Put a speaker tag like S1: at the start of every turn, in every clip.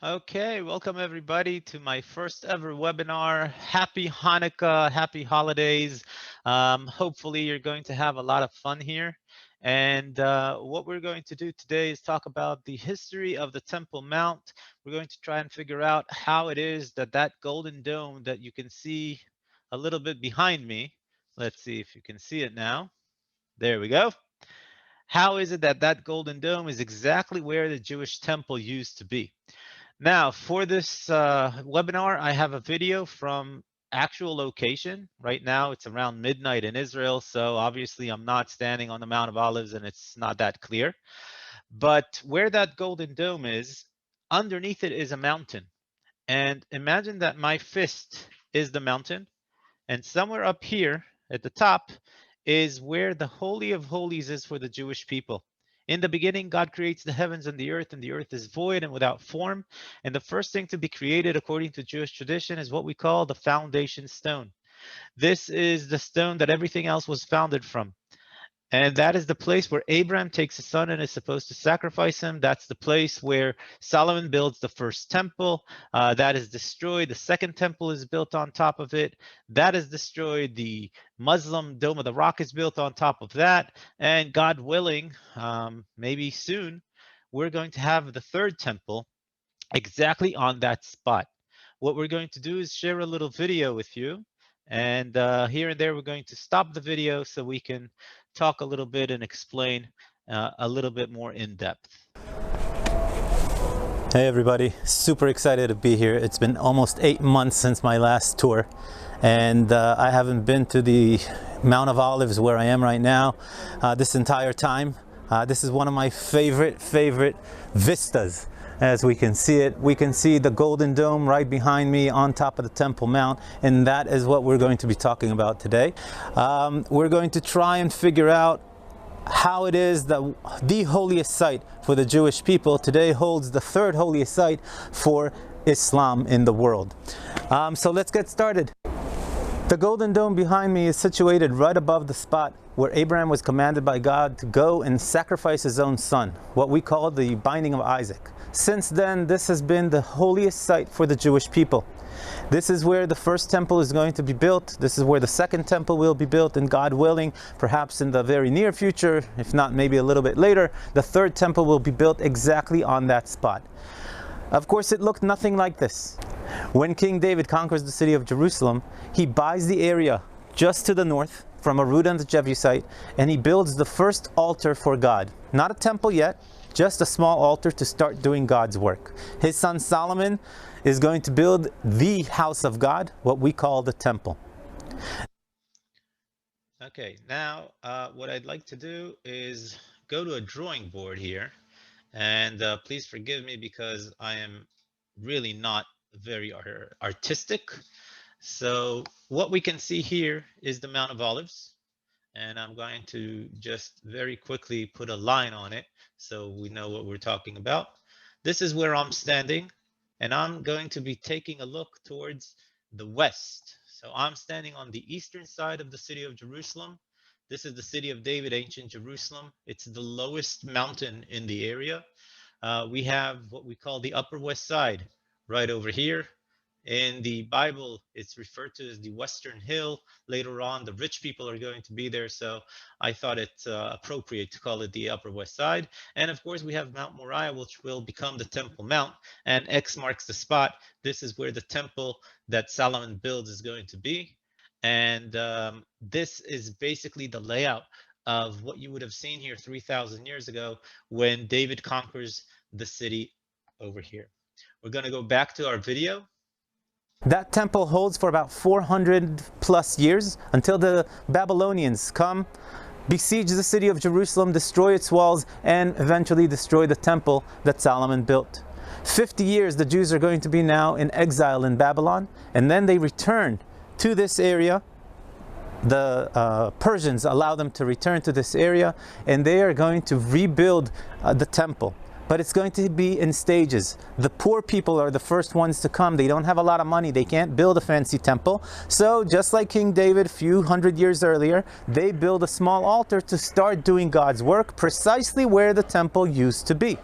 S1: Okay, welcome everybody to my first ever webinar. Happy Hanukkah, happy holidays. Hopefully you're going to have a lot of fun here. And what we're going to do today is talk about the history of the Temple Mount. We're going to try and figure out how it is that that golden dome that you can see a little bit behind me. Let's see if you can see it now. There we go. How is it that that golden dome is exactly where the Jewish temple used to be? Now, for this webinar, I have a video from actual location. Right now, it's around midnight in Israel, so obviously I'm not standing on the Mount of Olives and it's not that clear. But where that golden dome is, underneath it is a mountain. And imagine that my fist is the mountain, and somewhere up here at the top is where the Holy of Holies is for the Jewish people. In the beginning, God creates the heavens and the earth is void and without form. And the first thing to be created, according to Jewish tradition, is what we call the foundation stone. This is the stone that everything else was founded from. And that is the place where Abraham takes his son and is supposed to sacrifice him. That's the place where Solomon builds the first temple. That is destroyed. The second temple is built on top of it. That is destroyed. The Muslim Dome of the Rock is built on top of that. And God willing, maybe soon, we're going to have the third temple exactly on that spot. What we're going to do is share a little video with you. And here and there, we're going to stop the video so we can talk a little bit and explain a little bit more in depth.
S2: Hey everybody, super excited to be here. It's been almost 8 months since my last tour, and I haven't been to the Mount of Olives where I am right now this entire time. This is one of my favorite vistas. As we can see it, we can see the Golden Dome right behind me on top of the Temple Mount, and that is what we're going to be talking about today. We're going to try and figure out how it is that the holiest site for the Jewish people today holds the third holiest site for Islam in the world. So let's get started. The Golden Dome behind me is situated right above the spot where Abraham was commanded by God to go and sacrifice his own son, what we call the binding of Isaac. Since then, this has been the holiest site for the Jewish people. This is where the first temple is going to be built. This is where the second temple will be built, and God willing, perhaps in the very near future, if not maybe a little bit later, the third temple will be built exactly on that spot. Of course, it looked nothing like this. When King David conquers the city of Jerusalem, he buys the area just to the north from Arudan the Jebusite, and he builds the first altar for God. Not a temple yet, just a small altar to start doing God's work. His son Solomon is going to build the house of God, what we call the temple.
S1: Okay, now what I'd like to do is go to a drawing board here, and please forgive me because I am really not very artistic. So what we can see here is the Mount of Olives, and I'm going to just very quickly put a line on it so we know what we're talking about. This is where I'm standing, and I'm going to be taking a look towards the west. So I'm standing on the eastern side of the city of Jerusalem. This is the city of David, ancient Jerusalem. It's the lowest mountain in the area. We have what we call the Upper West Side right over here. In the Bible, it's referred to as the Western Hill. Later on, the rich people are going to be there, so I thought it appropriate to call it the Upper West Side. And of course, we have Mount Moriah, which will become the Temple Mount, and X marks the spot. This is where the temple that Solomon builds is going to be. And this is basically the layout of what you would have seen here 3,000 years ago when David conquers the city over here. We're going to go back to our video.
S2: That temple holds for about 400 plus years until the Babylonians come, besiege the city of Jerusalem, destroy its walls, and eventually destroy the temple that Solomon built. 50 years the Jews are going to be now in exile in Babylon, and then they return to this area. The Persians allow them to return to this area, and they are going to rebuild the temple. But it's going to be in stages. The poor people are the first ones to come. They don't have a lot of money. They can't build a fancy temple. So just like King David a few hundred years earlier, they build a small altar to start doing God's work precisely where the temple used to be.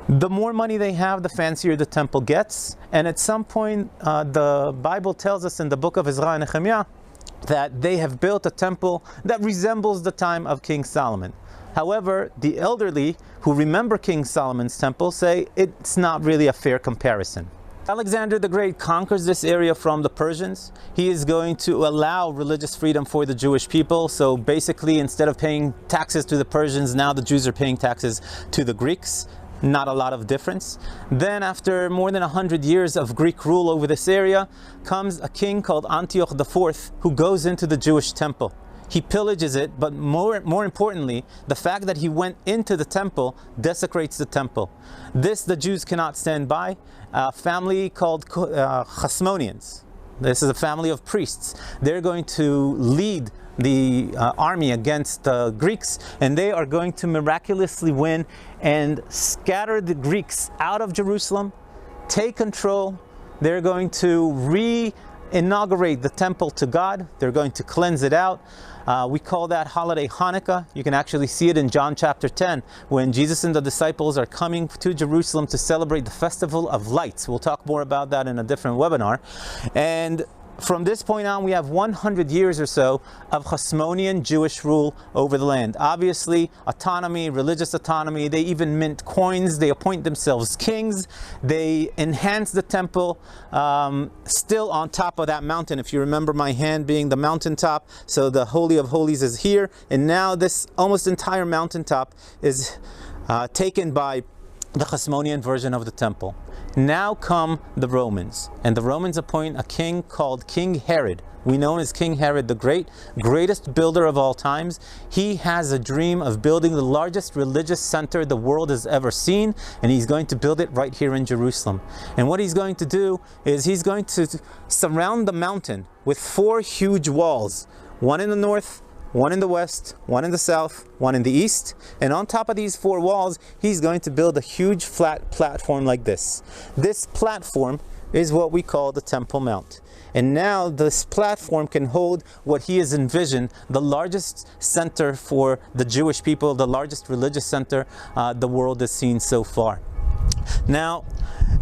S2: The more money they have, the fancier the temple gets. And at some point, the Bible tells us in the book of Ezra and Nehemiah that they have built a temple that resembles the time of King Solomon. However, the elderly who remember King Solomon's temple say it's not really a fair comparison. Alexander the Great conquers this area from the Persians. He is going to allow religious freedom for the Jewish people. So basically, instead of paying taxes to the Persians, now the Jews are paying taxes to the Greeks. Not a lot of difference. Then after more than 100 years of Greek rule over this area, comes a king called Antioch IV, who goes into the Jewish temple. He pillages it, but more importantly, the fact that he went into the temple desecrates the temple. This the Jews cannot stand by. A family called Hasmoneans. This is a family of priests. They're going to lead the army against the Greeks, and they are going to miraculously win and scatter the Greeks out of Jerusalem, take control. They're going to re-inaugurate the temple to God. They're going to cleanse it out. We call that holiday Hanukkah. You can actually see it in John chapter 10 when Jesus and the disciples are coming to Jerusalem to celebrate the Festival of Lights. We'll talk more about that in a different webinar. And from this point on, we have 100 years or so of Hasmonean Jewish rule over the land. Obviously, autonomy, religious autonomy. They even mint coins. They appoint themselves kings. They enhance the temple, still on top of that mountain. If you remember my hand being the mountaintop, so the Holy of Holies is here. And now this almost entire mountaintop is taken by the Hasmonean version of the temple. Now come the Romans, and the Romans appoint a king called King Herod. We know him as King Herod the Great, greatest builder of all times. He has a dream of building the largest religious center the world has ever seen, and he's going to build it right here in Jerusalem. And what he's going to do is he's going to surround the mountain with 4 huge walls, one in the north, one in the west, one in the south, one in the east. And on top of these 4 walls, he's going to build a huge flat platform like this. This platform is what we call the Temple Mount. And now this platform can hold what he has envisioned, the largest center for the Jewish people, the largest religious center the world has seen so far. Now,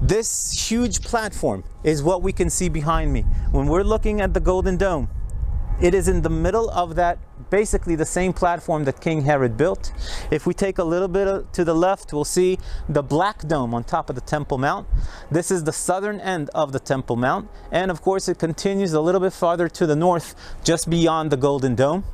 S2: this huge platform is what we can see behind me. When we're looking at the Golden Dome, it is in the middle of that, basically the same platform that King Herod built. If we take a little bit to the left, we'll see the Black Dome on top of the Temple Mount. This is the southern end of the Temple Mount. And of course, it continues a little bit farther to the north, just beyond the Golden Dome.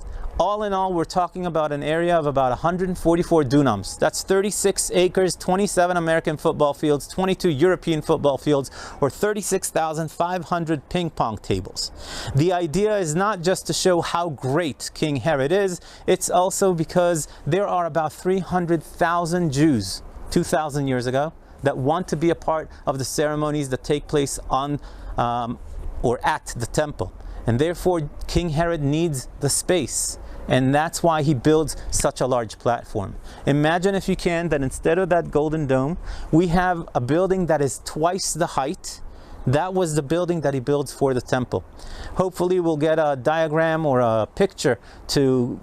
S2: All in all, we're talking about an area of about 144 dunams. That's 36 acres, 27 American football fields, 22 European football fields, or 36,500 ping pong tables. The idea is not just to show how great King Herod is, it's also because there are about 300,000 Jews 2,000 years ago that want to be a part of the ceremonies that take place on or at the temple. And therefore, King Herod needs the space. And that's why he builds such a large platform. Imagine, if you can, that instead of that Golden Dome, we have a building that is twice the height. That was the building that he builds for the temple. Hopefully we'll get a diagram or a picture to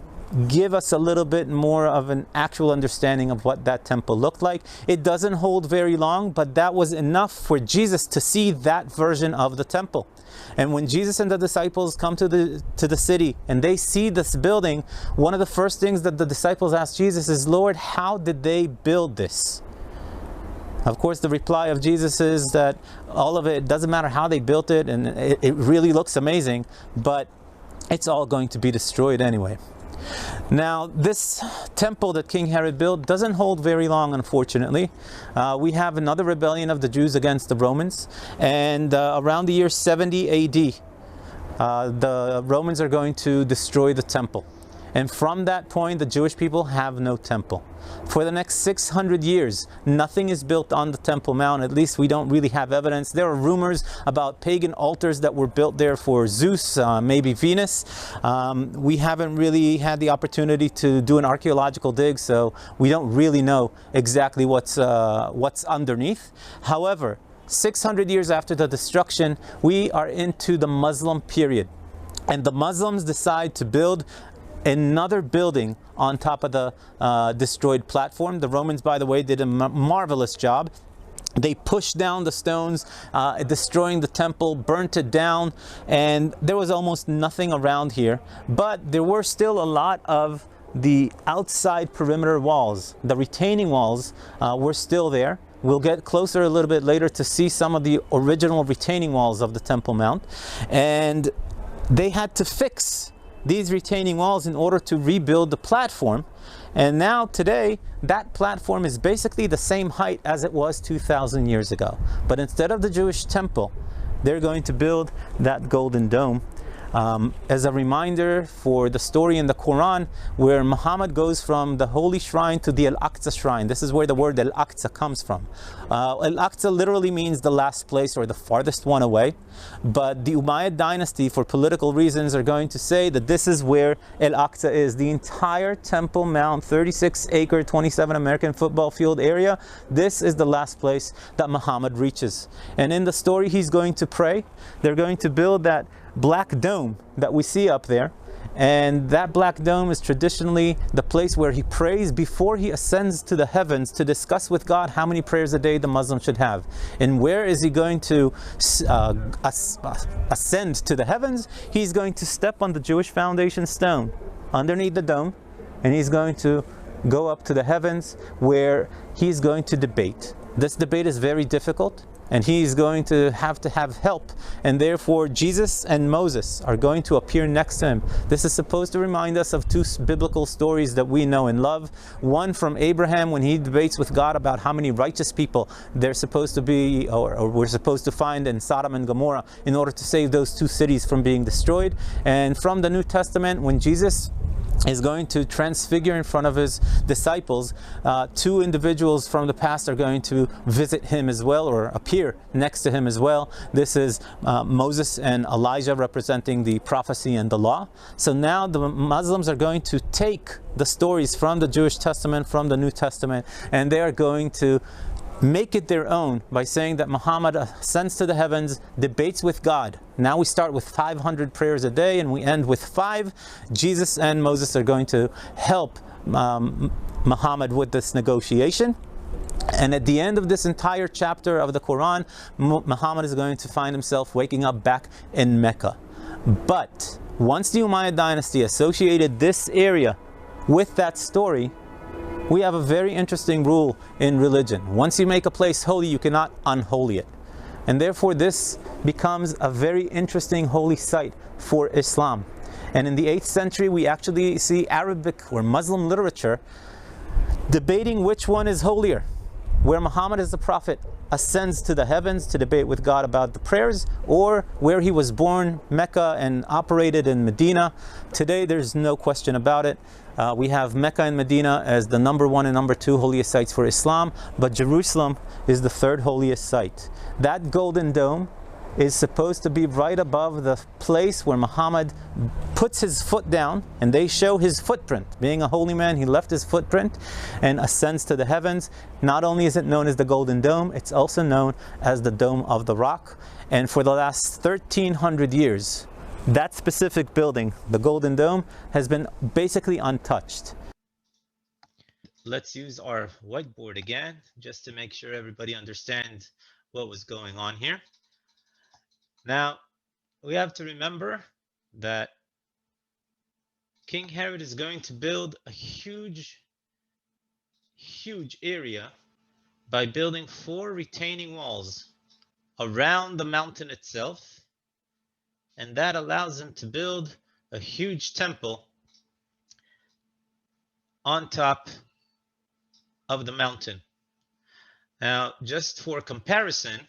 S2: give us a little bit more of an actual understanding of what that temple looked like. It doesn't hold very long, but that was enough for Jesus to see that version of the temple. And when Jesus and the disciples come to the city and they see this building, one of the first things that the disciples ask Jesus is, "Lord, how did they build this?" Of course, the reply of Jesus is that all of it doesn't matter how they built it, and it really looks amazing, but it's all going to be destroyed anyway. Now, this temple that King Herod built doesn't hold very long, unfortunately. We have another rebellion of the Jews against the Romans, and around the year 70 AD, the Romans are going to destroy the temple. And from that point, the Jewish people have no temple. For the next 600 years, nothing is built on the Temple Mount. At least we don't really have evidence. There are rumors about pagan altars that were built there for Zeus, maybe Venus. We haven't really had the opportunity to do an archaeological dig, so we don't really know exactly what's underneath. However, 600 years after the destruction, we are into the Muslim period. And the Muslims decide to build another building on top of the destroyed platform. The Romans, by the way, did a marvelous job. They pushed down the stones, destroying the temple, burnt it down, and there was almost nothing around here. But there were still a lot of the outside perimeter walls. The retaining walls were still there. We'll get closer a little bit later to see some of the original retaining walls of the Temple Mount. And they had to fix these retaining walls in order to rebuild the platform. And now today, that platform is basically the same height as it was 2,000 years ago. But instead of the Jewish temple, they're going to build that golden dome. As a reminder for the story in the Quran where Muhammad goes from the holy shrine to the Al-Aqsa shrine. This is where the word Al-Aqsa comes from. Al-Aqsa literally means the last place or the farthest one away. But the Umayyad dynasty, for political reasons, are going to say that this is where Al-Aqsa is. The entire Temple Mount, 36-acre, 27 American football field area, this is the last place that Muhammad reaches. And in the story, he's going to pray. They're going to build that black dome that we see up there, and that black dome is traditionally the place where he prays before he ascends to the heavens to discuss with God how many prayers a day the Muslim should have. And where is he going to ascend to the heavens? He's going to step on the Jewish foundation stone underneath the dome, and he's going to go up to the heavens where he's going to debate. This debate is very difficult, and he's going to have help, and therefore Jesus and Moses are going to appear next to him. This is supposed to remind us of two biblical stories that we know and love. One from Abraham when he debates with God about how many righteous people they're supposed to be, or we're supposed to find in Sodom and Gomorrah in order to save those two cities from being destroyed. And from the New Testament, when Jesus is going to transfigure in front of his disciples, two individuals from the past are going to visit him as well, or appear next to him as well. This is Moses and Elijah, representing the prophecy and the law. So now the Muslims are going to take the stories from the Jewish Testament, from the New Testament, and they are going to make it their own by saying that Muhammad ascends to the heavens, debates with God. Now we start with 500 prayers a day and we end with 5. Jesus and Moses are going to help Muhammad with this negotiation. And at the end of this entire chapter of the Quran, Muhammad is going to find himself waking up back in Mecca. But once the Umayyad dynasty associated this area with that story, we have a very interesting rule in religion. Once you make a place holy, you cannot unholy it. And therefore this becomes a very interesting holy site for Islam. And in the 8th century, we actually see Arabic or Muslim literature debating which one is holier. Where Muhammad as the prophet ascends to the heavens to debate with God about the prayers, or where he was born, Mecca, and operated in Medina. Today there's no question about it. We have Mecca and Medina as the number 1 and number 2 holiest sites for Islam, but Jerusalem is the 3rd holiest site. That golden dome is supposed to be right above the place where Muhammad puts his foot down, and they show his footprint. Being a holy man, he left his footprint and ascends to the heavens. Not only is it known as the Golden Dome, it's also known as the Dome of the Rock. And for the last 1,300 years, that specific building, the Golden Dome, has been basically untouched.
S1: Let's use our whiteboard again, just to make sure everybody understands what was going on here. Now, we have to remember that King Herod is going to build a huge area by building 4 retaining walls around the mountain itself, and that allows him to build a huge temple on top of the mountain. Now, just for comparison,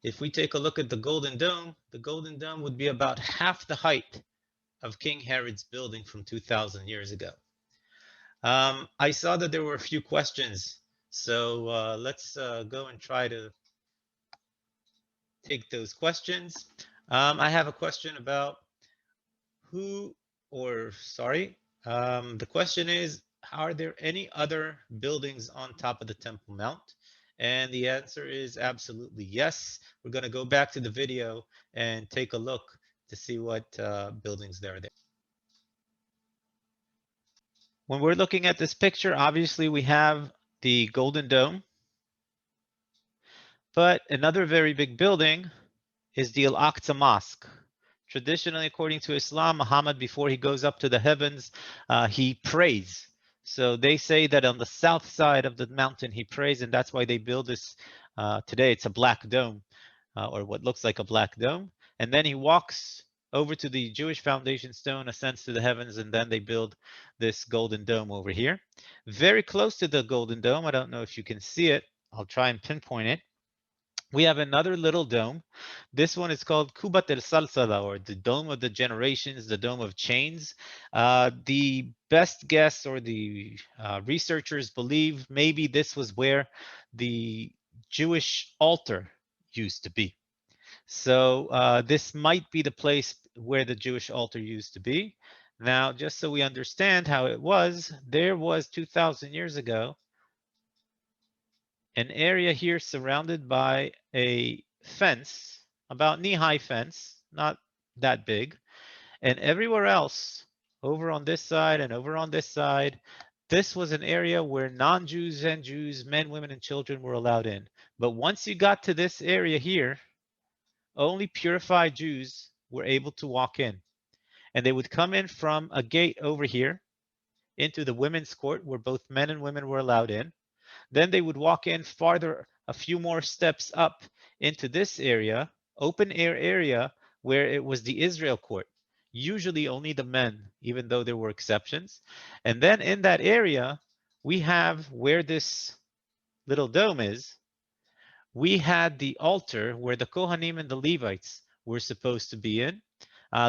S1: if we take a look at the Golden Dome would be about half the height of King Herod's building from 2,000 years ago. I saw that there were a few questions, so let's go and try to take those questions. I have a question about the question is, are there any other buildings on top of the Temple Mount? And the answer is absolutely yes. We're going to go back to the video and take a look to see what buildings there are there. When we're looking at this picture, obviously we have the Golden Dome, but another very big building is the Al-Aqsa Mosque. Traditionally, according to Islam, Muhammad, before he goes up to the heavens, he prays. So they say that on the south side of the mountain he prays, and that's why they build this. Today it's a black dome, or what looks like a black dome. And then he walks over to the Jewish foundation stone, ascends to the heavens, and then they build this golden dome over here. Very close to the golden dome, I don't know if you can see it. I'll try and pinpoint it. We have another little dome. This one is called Kubat el Salsala, or the Dome of the Generations, the Dome of Chains. The best guess, or the researchers believe, maybe this was where the Jewish altar used to be. So this might be the place where the Jewish altar used to be. Now, just so we understand how it was, there was 2,000 years ago an area here surrounded by a fence, about knee-high fence, not that big, and everywhere else, over on this side and over on this side, this was an area where non-Jews and Jews, men, women, and children were allowed in. But once you got to this area here, only purified Jews were able to walk in. And they would come in from a gate over here into the women's court where both men and women were allowed in. Then they would walk in farther, a few more steps up into this area, open air area, where it was the Israel court. Usually only the men, even though there were exceptions. And then in that area, we have where this little dome is, we had the altar where the Kohanim and the Levites were supposed to be in,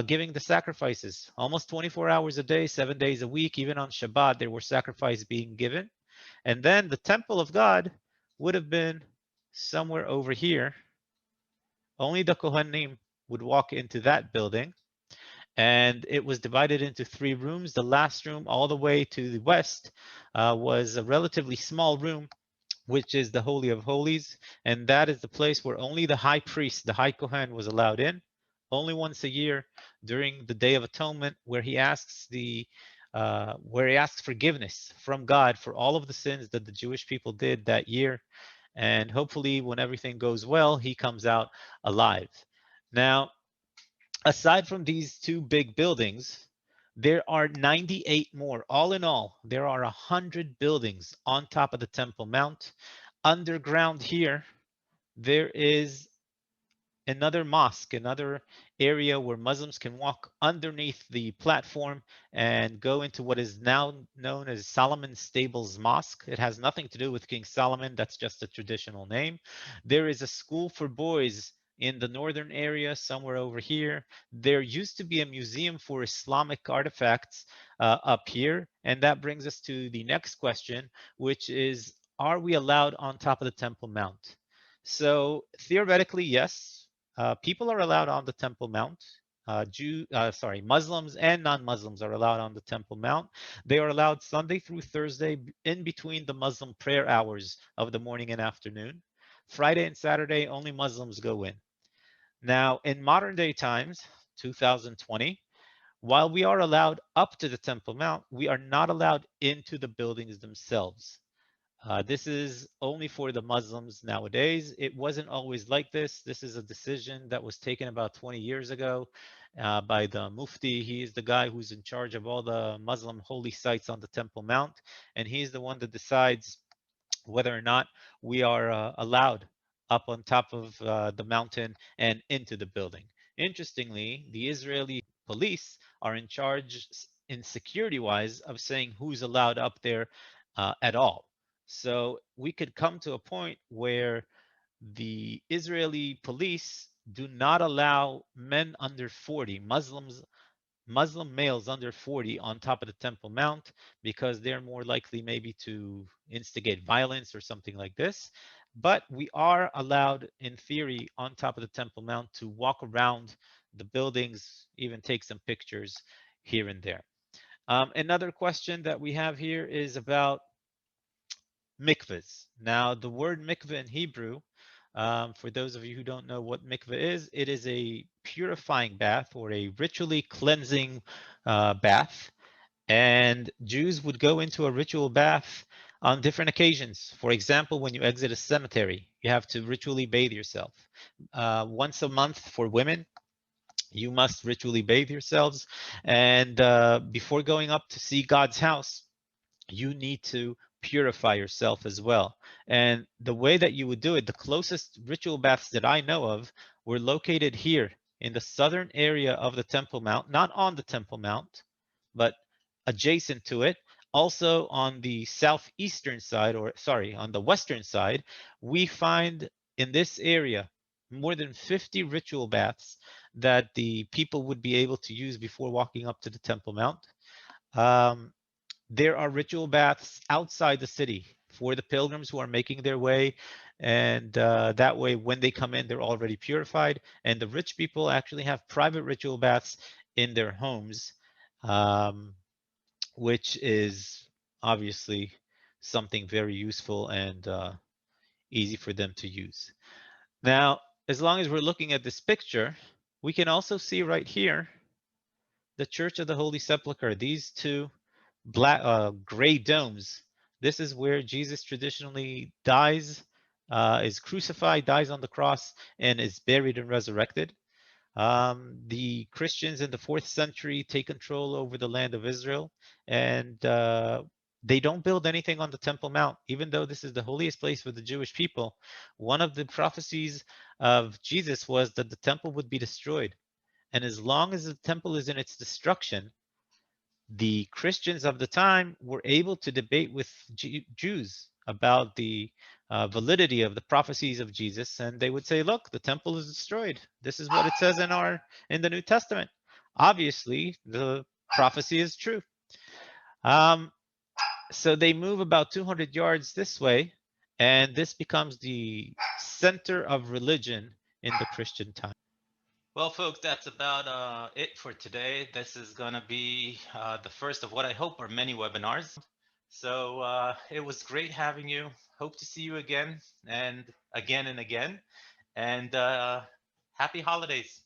S1: giving the sacrifices. Almost 24 hours a day, 7 days a week, even on Shabbat, there were sacrifices being given. And then the temple of God would have been somewhere over here. Only the Kohanim would walk into that building. And it was divided into 3 rooms. The last room, all the way to the west, was a relatively small room, which is the Holy of Holies. And that is the place where only the high priest, the high Kohen, was allowed in. Only once a year during the Day of Atonement, where he asks forgiveness from God for all of the sins that the Jewish people did that year. And hopefully, when everything goes well, he comes out alive. Now, aside from these 2 big buildings, there are 98 more. All in all, there are 100 buildings on top of the Temple Mount. Underground here, there is another mosque, another area where Muslims can walk underneath the platform and go into what is now known as Solomon's Stables Mosque. It has nothing to do with King Solomon. That's just a traditional name. There is a school for boys in the northern area, somewhere over here. There used to be a museum for Islamic artifacts up here. And that brings us to the next question, which is, are we allowed on top of the Temple Mount? So theoretically, yes, people are allowed on the Temple Mount. Muslims and non-Muslims are allowed on the Temple Mount. They are allowed Sunday through Thursday in between the Muslim prayer hours of the morning and afternoon. Friday and Saturday, only Muslims go in. Now, in modern day times, 2020, while we are allowed up to the Temple Mount, we are not allowed into the buildings themselves. This is only for the Muslims nowadays. It wasn't always like this. This is a decision that was taken about 20 years ago by the Mufti. He is the guy who's in charge of all the Muslim holy sites on the Temple Mount, and he's the one that decides whether or not we are allowed up on top of the mountain and into the building. Interestingly, the Israeli police are in charge in security-wise of saying who's allowed up there at all. So we could come to a point where the Israeli police do not allow men under 40, Muslim males under 40 on top of the Temple Mount because they're more likely maybe to instigate violence or something like this. But we are allowed, in theory, on top of the Temple Mount to walk around the buildings, even take some pictures here and there. Another question that we have here is about mikvahs. Now, the word mikvah in Hebrew, for those of you who don't know what mikvah is, it is a purifying bath or a ritually cleansing bath. And Jews would go into a ritual bath on different occasions. For example, when you exit a cemetery, you have to ritually bathe yourself. Once a month for women, you must ritually bathe yourselves. And before going up to see God's house, you need to purify yourself as well. And the way that you would do it, the closest ritual baths that I know of were located here in the southern area of the Temple Mount, not on the Temple Mount, but adjacent to it. Also on the southeastern side, or sorry, on the western side, we find in this area more than 50 ritual baths that the people would be able to use before walking up to the Temple Mount. Um, there are ritual baths outside the city for the pilgrims who are making their way. And that way, when they come in, they're already purified. And the rich people actually have private ritual baths in their homes, um, which is obviously something very useful and easy for them to use. Now, as long as we're looking at this picture, we can also see right here the Church of the Holy Sepulchre. These two black gray domes. This is where Jesus traditionally dies, is crucified, dies on the cross, and is buried and resurrected. The Christians in the 4th century take control over the land of Israel, and they don't build anything on the Temple Mount, even though this is the holiest place for the Jewish people. One of the prophecies of Jesus was that the temple would be destroyed. And as long as the temple is in its destruction, the Christians of the time were able to debate with Jews about the validity of the prophecies of Jesus, and they would say, "Look, the temple is destroyed. This is what it says in the New Testament. Obviously, the prophecy is true." Um, so they move about 200 yards this way, and this becomes the center of religion in the Christian time. Well, folks, that's about it for today. This is going to be the first of what I hope are many webinars. So it was great having you. Hope to see you again and again and again. And happy holidays.